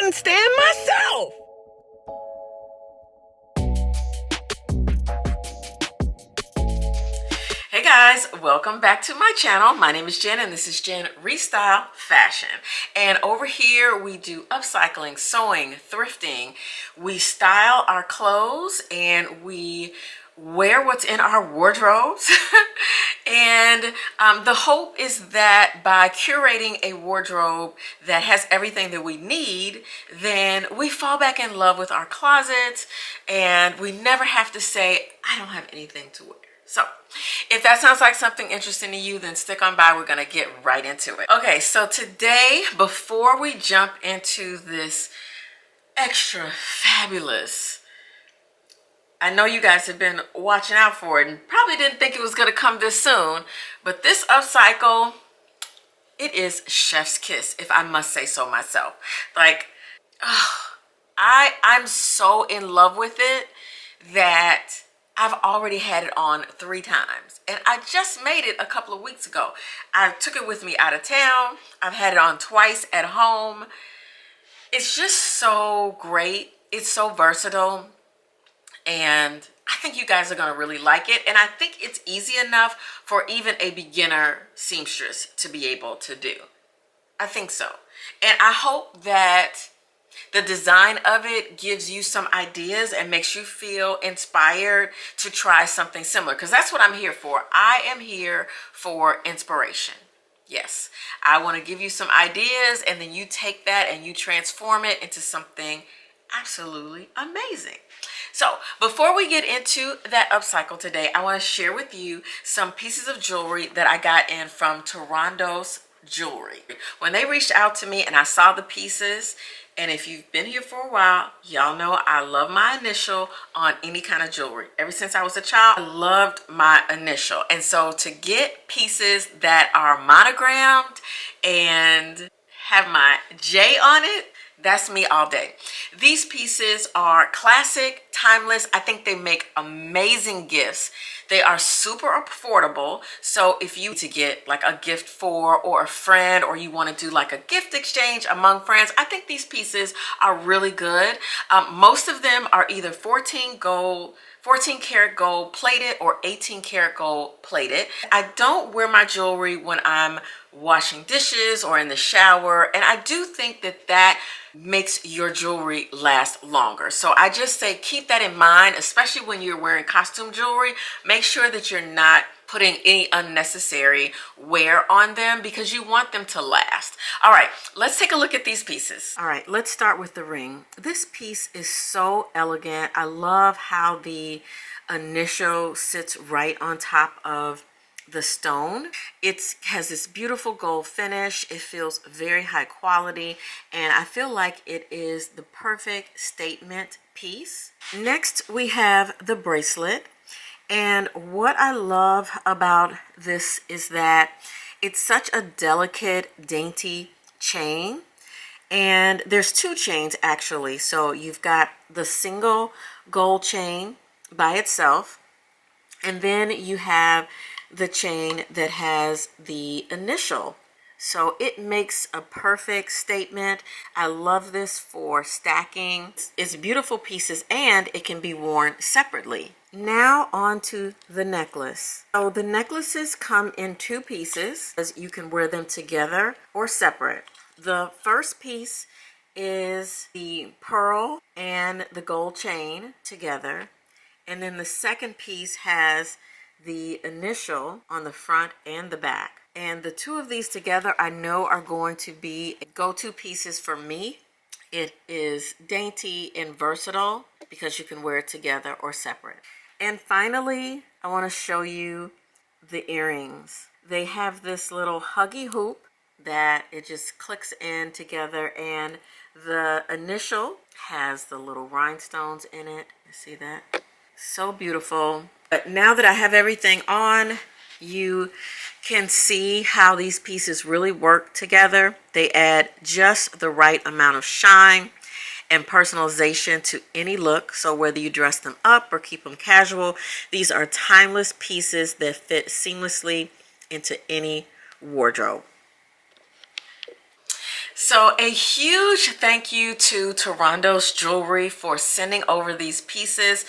couldn't stand myself. Hey guys, welcome back to my channel. My name is Jen and this is Jen Restyle Fashion. And over here we do upcycling, sewing, thrifting. We style our clothes and we wear what's in our wardrobes. And the hope is that by curating a wardrobe that has everything that we need, then we fall back in love with our closets and we never have to say, I don't have anything to wear. So if that sounds like something interesting to you, then stick on by. We're going to get right into it. Okay, so today, before we jump into this extra fabulous, I know you guys have been watching out for it and probably didn't think it was going to come this soon, but this upcycle, it is chef's kiss, if I must say so myself. Like, oh, I'm so in love with it that I've already had it on 3 times and I just made it a couple of weeks ago. I took it with me out of town. I've had it on twice at home. It's just so great. It's so versatile and I think you guys are going to really like it. And I think it's easy enough for even a beginner seamstress to be able to do. I think so. And I hope that the design of it gives you some ideas and makes you feel inspired to try something similar, because that's what I'm here for. I am here for inspiration. Yes, I want to give you some ideas and then you take that and you transform it into something absolutely amazing. So before we get into that upcycle today, I want to share with you some pieces of jewelry that I got in from Turandoss Jewelry. When they reached out to me and I saw the pieces, and if you've been here for a while, y'all know I love my initial on any kind of jewelry. Ever since I was a child, I loved my initial. And so to get pieces that are monogrammed and have my J on it, that's me all day. These pieces are classic, timeless. I think they make amazing gifts. They are super affordable. So if you to get like a gift for or a friend, or you want to do like a gift exchange among friends, I think these pieces are really good. Most of them are either 14 karat gold plated or 18 karat gold plated. I don't wear my jewelry when I'm washing dishes or in the shower, and I do think that that makes your jewelry last longer. So I just say keep that in mind, especially when you're wearing costume jewelry. Make sure that you're not putting any unnecessary wear on them because you want them to last. All right, let's take a look at these pieces. All right, let's start with the ring. This piece is so elegant. I love how the initial sits right on top of the stone. It has this beautiful gold finish. It feels very high quality and I feel like it is the perfect statement piece. Next we have the bracelet, and what I love about this is that it's such a delicate, dainty chain, and there's 2 chains actually. So you've got the single gold chain by itself, and then you have the chain that has the initial. So it makes a perfect statement. I love this for stacking. It's beautiful pieces and it can be worn separately. Now on to the necklace. So the necklaces come in 2 pieces, as you can wear them together or separate. The first piece is the pearl and the gold chain together, and then the second piece has the initial on the front and the back. And the 2 of these together I know are going to be go-to pieces for me. It is dainty and versatile because you can wear it together or separate. And finally, I want to show you the earrings. They have this little huggy hoop that it just clicks in together, and the initial has the little rhinestones in it. You see that? So beautiful. But now that I have everything on, you can see how these pieces really work together. They add just the right amount of shine and personalization to any look. So whether you dress them up or keep them casual, these are timeless pieces that fit seamlessly into any wardrobe. So a huge thank you to Turandoss Jewelry for sending over these pieces.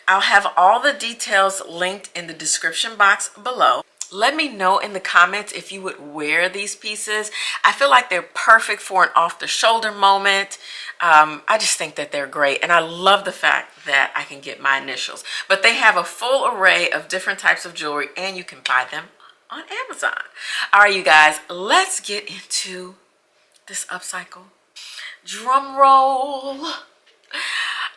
I'll have all the details linked in the description box below. Let me know in the comments if you would wear these pieces. I feel like they're perfect for an off-the-shoulder moment. I just think that they're great, and I love the fact that I can get my initials. But they have a full array of different types of jewelry, and you can buy them on Amazon. All right, you guys, let's get into this upcycle. Drum roll.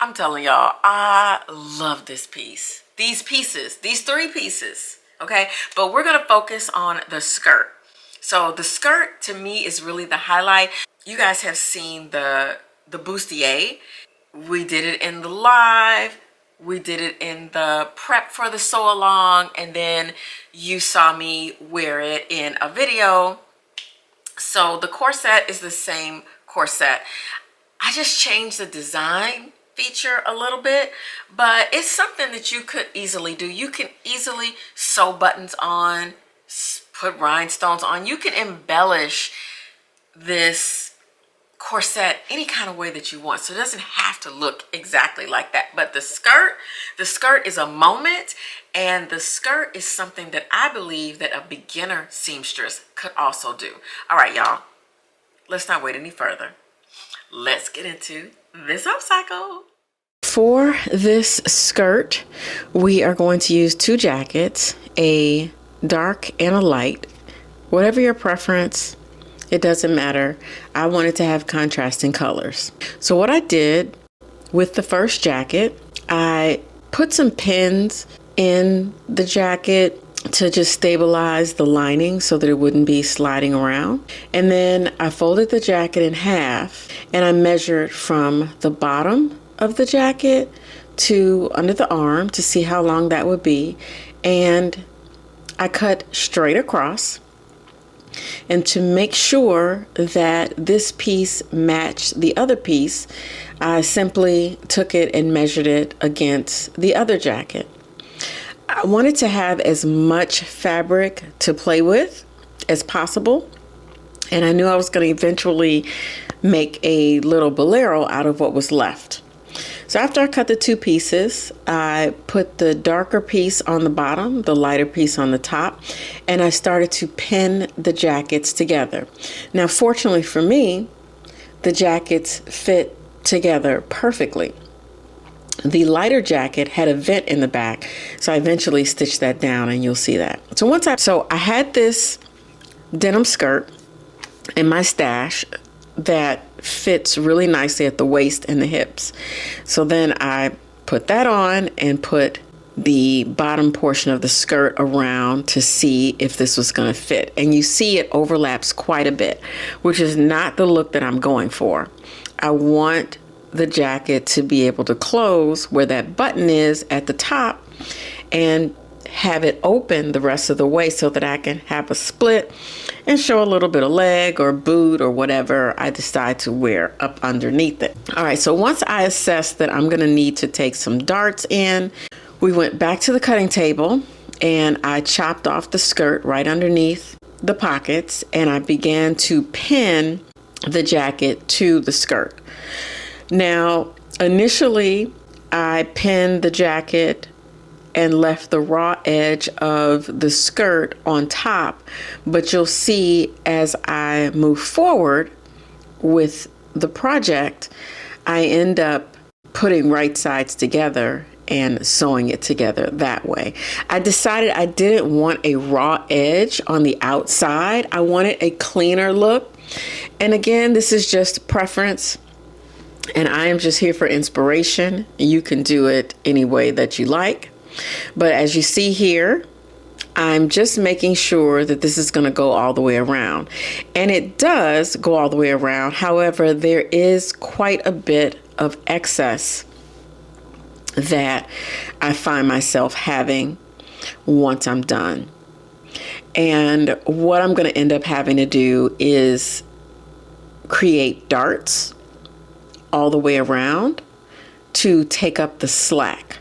I'm telling y'all, I love this piece. These pieces, these three pieces. Okay, but we're gonna focus on the skirt. So the skirt to me is really the highlight. You guys have seen the bustier. We did it in the live. We did it in the prep for the sew along, and then you saw me wear it in a video. So the corset is the same corset. I just changed the design feature a little bit, but it's something that you could easily do. You can easily sew buttons on, put rhinestones on. You can embellish this corset any kind of way that you want, so it doesn't have to look exactly like that. But the skirt is a moment, and the skirt is something that I believe that a beginner seamstress could also do. All right, y'all, let's not wait any further. Let's get into this upcycle. For this skirt, we are going to use two jackets, a dark and a light. Whatever your preference, it doesn't matter. I wanted to have contrasting colors. So what I did with the first jacket, I put some pins in the jacket to just stabilize the lining so that it wouldn't be sliding around. And then I folded the jacket in half, and I measured from the bottom of the jacket to under the arm to see how long that would be. And I cut straight across. And to make sure that this piece matched the other piece, I simply took it and measured it against the other jacket. I wanted to have as much fabric to play with as possible, and I knew I was going to eventually make a little bolero out of what was left. So after I cut the two pieces, I put the darker piece on the bottom, the lighter piece on the top, and I started to pin the jackets together. Now, fortunately for me, the jackets fit together perfectly. The lighter jacket had a vent in the back, so I eventually stitched that down, and you'll see that. So I had this denim skirt in my stash that fits really nicely at the waist and the hips. So then I put that on and put the bottom portion of the skirt around to see if this was going to fit. And you see it overlaps quite a bit, which is not the look that I'm going for. I want the jacket to be able to close where that button is at the top and have it open the rest of the way so that I can have a split and show a little bit of leg or boot or whatever I decide to wear up underneath it. All right, so once I assessed that I'm gonna need to take some darts in, we went back to the cutting table and I chopped off the skirt right underneath the pockets, and I began to pin the jacket to the skirt. Now, initially, I pinned the jacket and left the raw edge of the skirt on top, but you'll see as I move forward with the project, I end up putting right sides together and sewing it together that way. I decided I didn't want a raw edge on the outside. I wanted a cleaner look. And again, this is just preference, and I am just here for inspiration. You can do it any way that you like. But as you see here, I'm just making sure that this is going to go all the way around. And it does go all the way around. However, there is quite a bit of excess that I find myself having once I'm done. And what I'm going to end up having to do is create darts all the way around to take up the slack.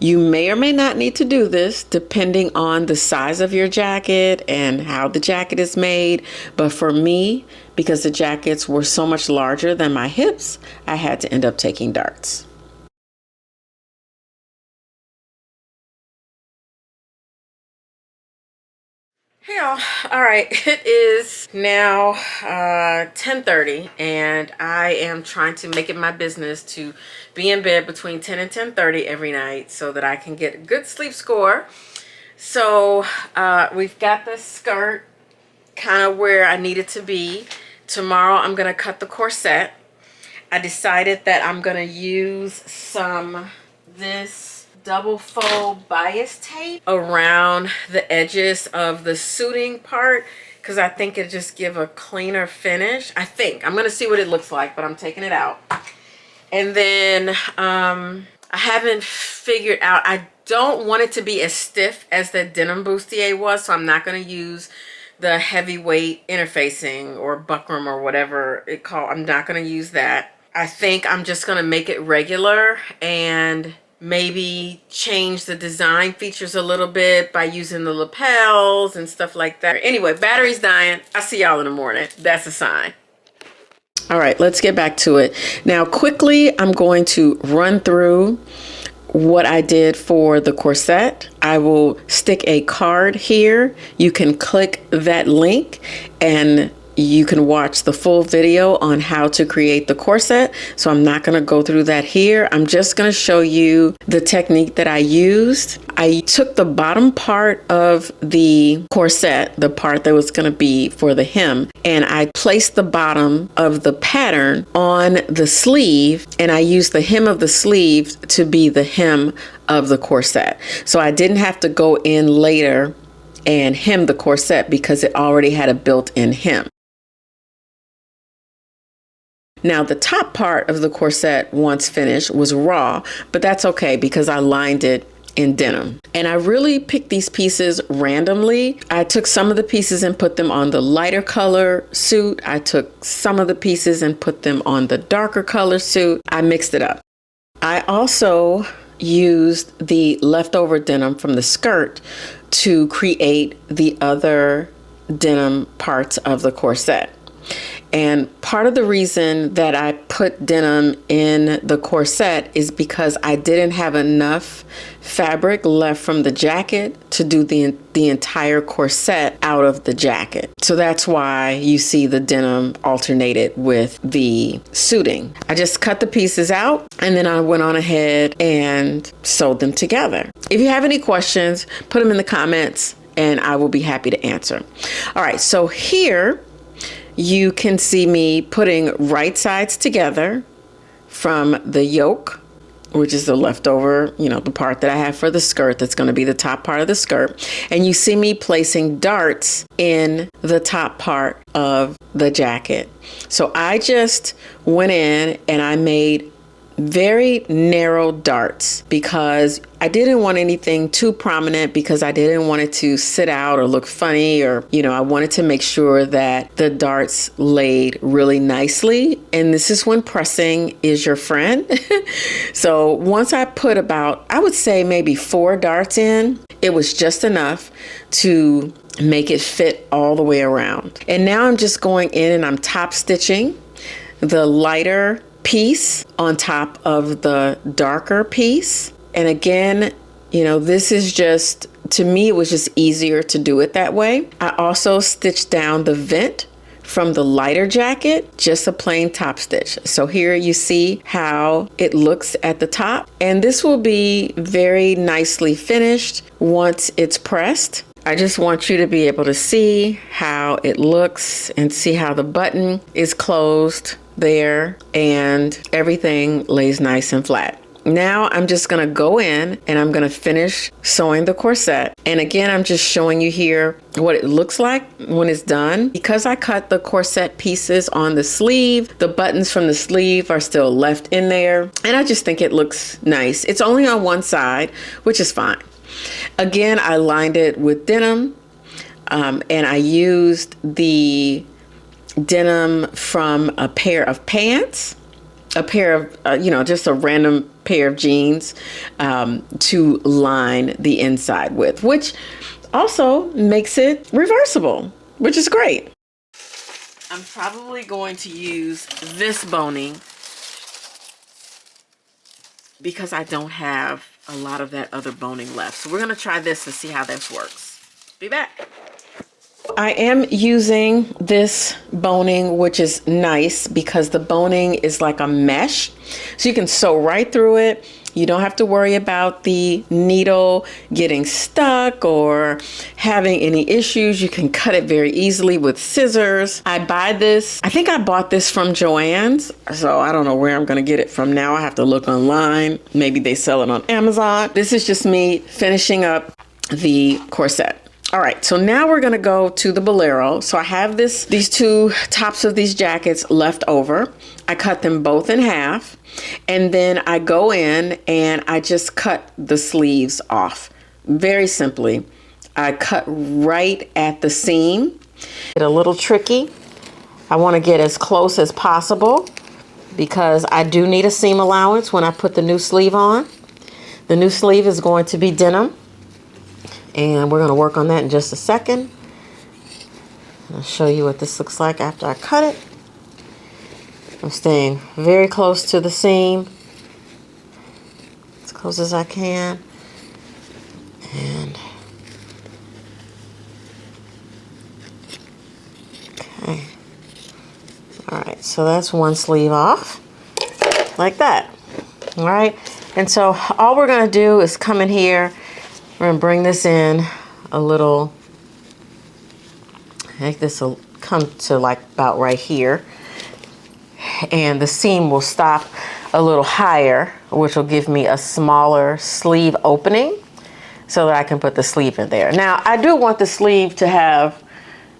You may or may not need to do this depending on the size of your jacket and how the jacket is made. But for me, because the jackets were so much larger than my hips, I had to end up taking darts. Hey y'all. All right, it is now 10:30 and I am trying to make it my business to be in bed between 10 and 10:30 every night so that I can get a good sleep score. So we've got this skirt kind of where I need it to be. Tomorrow I'm gonna cut the corset. I decided that I'm gonna use some this double fold bias tape around the edges of the suiting part because I think it just give a cleaner finish. I think I'm gonna see what it looks like, but I'm taking it out. And then I haven't figured out, I don't want it to be as stiff as the denim bustier was, so I'm not gonna use the heavyweight interfacing or buckram or whatever it called. I'm not gonna use that. I think I'm just gonna make it regular and maybe change the design features a little bit by using the lapels and stuff like that. Anyway, battery's dying. I'll see y'all in the morning. That's a sign. All right, let's get back to it. Now, quickly, I'm going to run through what I did for the corset. I will stick a card here. You can click that link and you can watch the full video on how to create the corset. So I'm not going to go through that here. I'm just going to show you the technique that I used. I took the bottom part of the corset, the part that was going to be for the hem, and I placed the bottom of the pattern on the sleeve, and I used the hem of the sleeve to be the hem of the corset. So I didn't have to go in later and hem the corset because it already had a built-in hem. Now the top part of the corset, once finished, was raw, but that's okay because I lined it in denim. And I really picked these pieces randomly. I took some of the pieces and put them on the lighter color suit. I took some of the pieces and put them on the darker color suit. I mixed it up. I also used the leftover denim from the skirt to create the other denim parts of the corset. And part of the reason that I put denim in the corset is because I didn't have enough fabric left from the jacket to do the entire corset out of the jacket. So that's why you see the denim alternated with the suiting. I just cut the pieces out and then I went on ahead and sewed them together. If you have any questions, put them in the comments and I will be happy to answer. All right, so here you can see me putting right sides together from the yoke, which is the leftover, the part that I have for the skirt that's going to be the top part of the skirt. And you see me placing darts in the top part of the jacket. So I just went in and I made very narrow darts because I didn't want anything too prominent because I didn't want it to sit out or look funny, or I wanted to make sure that the darts laid really nicely. And this is when pressing is your friend. So once I put about, I would say maybe 4 darts in, it was just enough to make it fit all the way around. And now I'm just going in and I'm top stitching the lighter piece on top of the darker piece. And again, this is just, to me, it was just easier to do it that way. I also stitched down the vent from the lighter jacket, just a plain top stitch. So here you see how it looks at the top. And this will be very nicely finished once it's pressed. I just want you to be able to see how it looks and see how the button is closed there and everything lays nice and flat. Now I'm just going to go in and I'm going to finish sewing the corset. And again, I'm just showing you here what it looks like when it's done. Because I cut the corset pieces on the sleeve, the buttons from the sleeve are still left in there. And I just think it looks nice. It's only on one side, which is fine. Again, I lined it with denim and I used the denim from a pair of pants. a pair of, just a random pair of jeans to line the inside with, which also makes it reversible, which is great. I'm probably going to use this boning because I don't have a lot of that other boning left. So we're going to try this to see how this works. Be back. I am using this boning, which is nice because the boning is like a mesh. So you can sew right through it. You don't have to worry about the needle getting stuck or having any issues. You can cut it very easily with scissors. I buy this. I think I bought this from Joann's. So I don't know where I'm going to get it from now. I have to look online. Maybe they sell it on Amazon. This is just me finishing up the corset. All right, so now we're gonna go to the Bolero. So I have these two tops of these jackets left over. I cut them both in half, and then I go in and I just cut the sleeves off. Very simply, I cut right at the seam. It's a little tricky. I wanna get as close as possible because I do need a seam allowance when I put the new sleeve on. The new sleeve is going to be denim. And we're going to work on that in just a second. I'll show you what this looks like after I cut it. I'm staying very close to the seam, as close as I can. And okay. All right, so that's one sleeve off, like that. All right, and so all we're going to do is come in here. We're going to bring this in a little, I think this will come to like about right here. And the seam will stop a little higher, which will give me a smaller sleeve opening so that I can put the sleeve in there. Now, I do want the sleeve to have,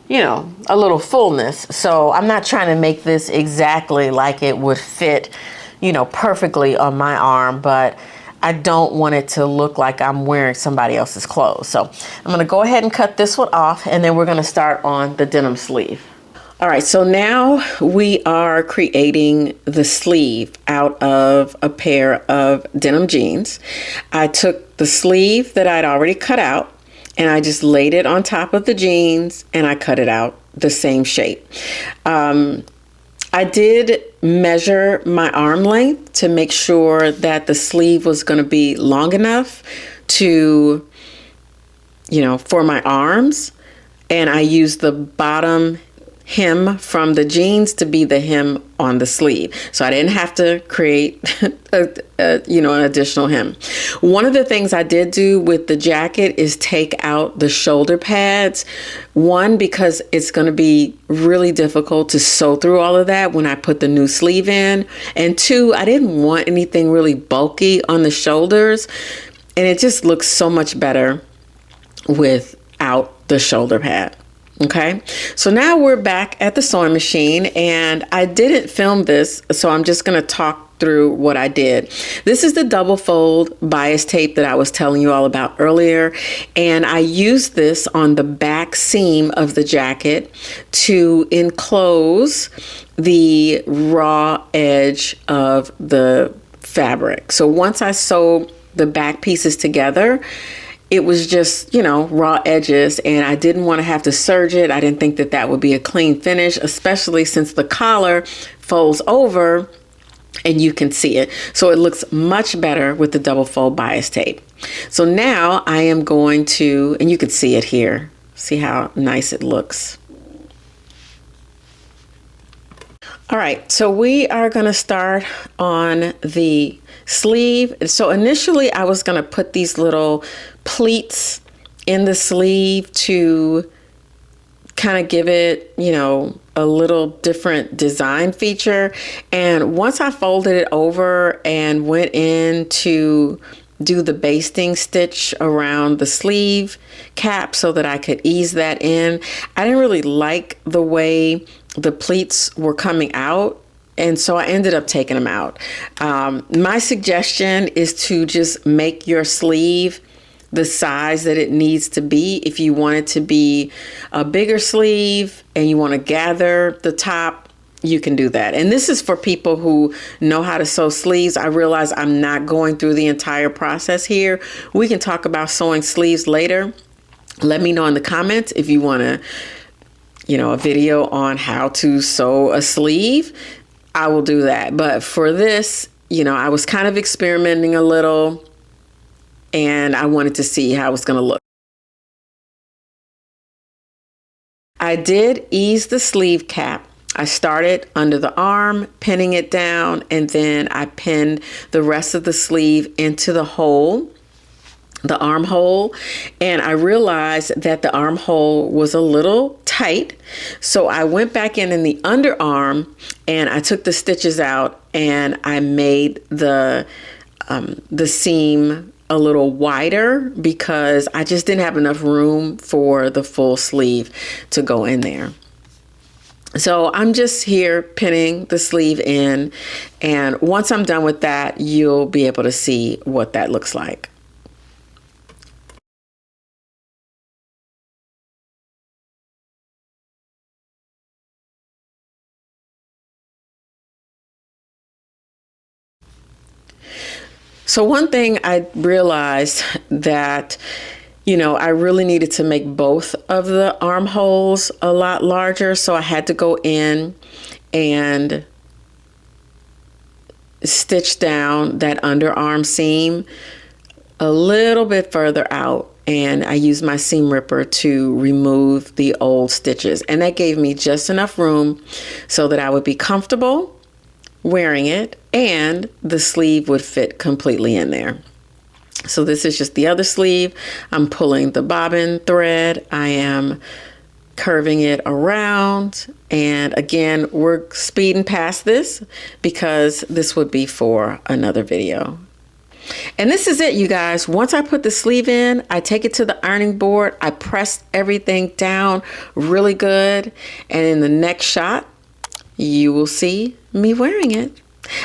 a little fullness. So I'm not trying to make this exactly like it would fit, perfectly on my arm, but I don't want it to look like I'm wearing somebody else's clothes. So I'm going to go ahead and cut this one off, and then we're going to start on the denim sleeve. All right, so now we are creating the sleeve out of a pair of denim jeans. I took the sleeve that I'd already cut out, and I just laid it on top of the jeans, and I cut it out the same shape. I did measure my arm length to make sure that the sleeve was going to be long enough to, for my arms. And I used the bottom hem from the jeans to be the hem on the sleeve. So I didn't have to create, an additional hem. One of the things I did do with the jacket is take out the shoulder pads. One, because it's going to be really difficult to sew through all of that when I put the new sleeve in. And two, I didn't want anything really bulky on the shoulders. And it just looks so much better without the shoulder pad. Okay, so now we're back at the sewing machine, and I didn't film this, so I'm just going to talk through what I did. This is the double fold bias tape that I was telling you all about earlier, and I used this on the back seam of the jacket to enclose the raw edge of the fabric. So once I sewed the back pieces together, it was just, raw edges, and I didn't want to have to serge it. I didn't think that that would be a clean finish, especially since the collar folds over and you can see it. So it looks much better with the double fold bias tape. So now I am going to, and you can see it here. See how nice it looks. All right, so we are going to start on the sleeve. So initially I was going to put these little pleats in the sleeve to kind of give it, a little different design feature. And once I folded it over and went in to do the basting stitch around the sleeve cap so that I could ease that in, I didn't really like the way the pleats were coming out. And so I ended up taking them out. My suggestion is to just make your sleeve the size that it needs to be. If you want it to be a bigger sleeve and you want to gather the top you can do that. And this is for people who know how to sew sleeves. I realize I'm not going through the entire process here. We can talk about sewing sleeves later. Let me know in the comments if you want to, a video on how to sew a sleeve. I will do that. But for this, I was kind of experimenting a little and I wanted to see how it's going to look. I did ease the sleeve cap. I started under the arm, pinning it down, and then I pinned the rest of the sleeve into the hole, the armhole, and I realized that the armhole was a little tight. So I went back in the underarm and I took the stitches out and I made the seam a little wider because I just didn't have enough room for the full sleeve to go in there. So I'm just here pinning the sleeve in, and once I'm done with that, you'll be able to see what that looks like. So one thing I realized that, I really needed to make both of the armholes a lot larger. So I had to go in and stitch down that underarm seam a little bit further out. And I used my seam ripper to remove the old stitches. And that gave me just enough room so that I would be comfortable wearing it and the sleeve would fit completely in there. So this is just the other sleeve. I'm pulling the bobbin thread. I am curving it around. And again, we're speeding past this because this would be for another video. And this is it, you guys. Once I put the sleeve in, I take it to the ironing board. I press everything down really good. And in the next shot, you will see me wearing it.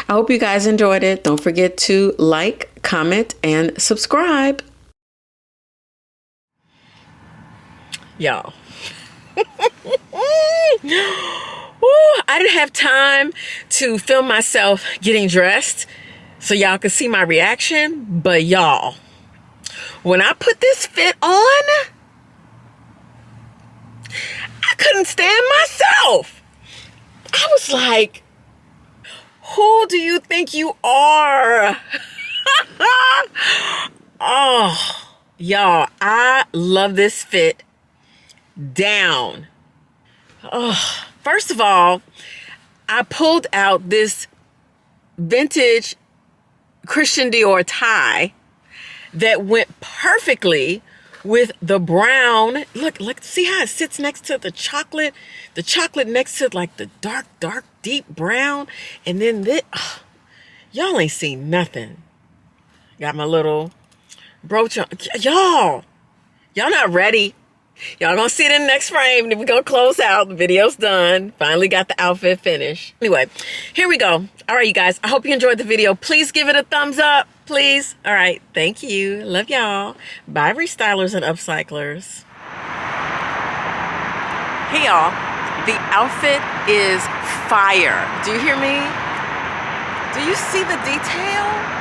I hope you guys enjoyed it. Don't forget to like, comment, and subscribe. Y'all. I didn't have time to film myself getting dressed so y'all could see my reaction. But y'all, when I put this fit on, I couldn't stand myself. I was like, who do you think you are? Oh, y'all, I love this fit down. Oh, first of all, I pulled out this vintage Christian Dior tie that went perfectly with the brown. Look, see how it sits next to the chocolate next to like the dark, deep brown. And then this, y'all ain't seen nothing. Got my little brooch on. Y'all not ready. Y'all gonna see it in the next frame. Then we're gonna close out. The video's done. Finally got the outfit finished. Anyway, here we go. All right, you guys, I hope you enjoyed the video. Please give it a thumbs up, please. All right, thank you. Love y'all. Bye, restylers and upcyclers. Hey, y'all. The outfit is fire. Do you hear me? Do you see the detail?